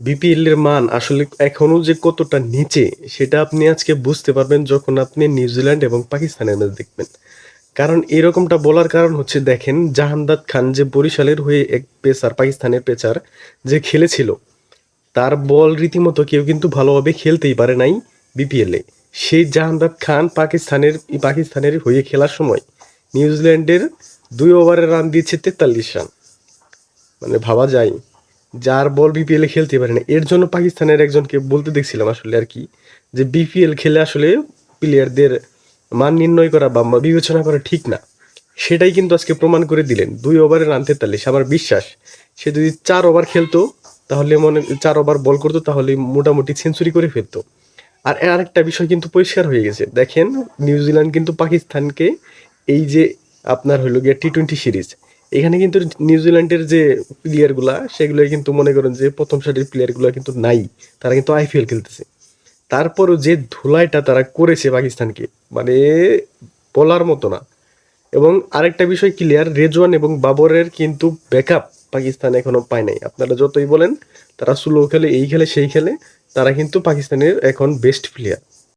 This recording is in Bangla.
বিপিএল এর মান আসলে এখনো যে কতটা নিচে সেটা আপনি আজকে বুঝতে পারবেন যখন আপনি নিউজিল্যান্ড এবং পাকিস্তানের ম্যাচ দেখবেন। কারণ এরকমটা বলার কারণ হচ্ছে দেখেন জাহানদাদ খান যে বরিশালের হয়ে এক পেসার পাকিস্তানের পেসার যে খেলেছিল তার বল রীতিমতো কেউ কিন্তু ভালোভাবে খেলতেই পারে নাই বিপিএলে। সেই জাহানদাদ খান পাকিস্তানের হয়ে খেলার সময় নিউজিল্যান্ডের 2 ওভারে রান দিয়েছে 43 রান। মানে ভাবা যায় যার বল বিপিএল এ খেলতে পারে না। এর জন্য পাকিস্তানের একজনকে বলতে দেখছিলাম আসলে আর কি যে বিপিএল খেলে আসলে প্লেয়ারদের মান নির্ণয় করা বা বিবেচনা করা ঠিক না। সেটাই কিন্তু আজকে প্রমাণ করে দিলেন। 2 ওভারে রান 43। আমার বিশ্বাস সে যদি 4 ওভার খেলতো তাহলে 4 ওভার বল করতো তাহলে মোটামুটি সেঞ্চুরি করে ফেলতো। আর আরেকটা বিষয় কিন্তু পরিষ্কার হয়ে গেছে দেখেন নিউজিল্যান্ড কিন্তু পাকিস্তানকে এই যে আপনার হলো গিয়ে টি-20 সিরিজ এখানে কিন্তু নিউজিল্যান্ডের যে প্লেয়ারগুলা সেগুলো কিন্তু মনে করেন যে প্রথম সারির প্লেয়ারগুলো কিন্তু নাই, তারা কিন্তু আইপিএল খেলতেছে। তারপরও যে ধুলাইটা তারা করেছে পাকিস্তানকে মানে বলার মতো না। এবং আরেকটা বিষয় ক্লিয়ার, রেজওয়ান এবং বাবরের কিন্তু ব্যাকআপ পাকিস্তান এখনো পায় নাই। আপনারা যতই বলেন তারা স্লো খেলে এই খেলে সেই খেলে, তারা কিন্তু পাকিস্তানের এখন বেস্ট প্লেয়ার।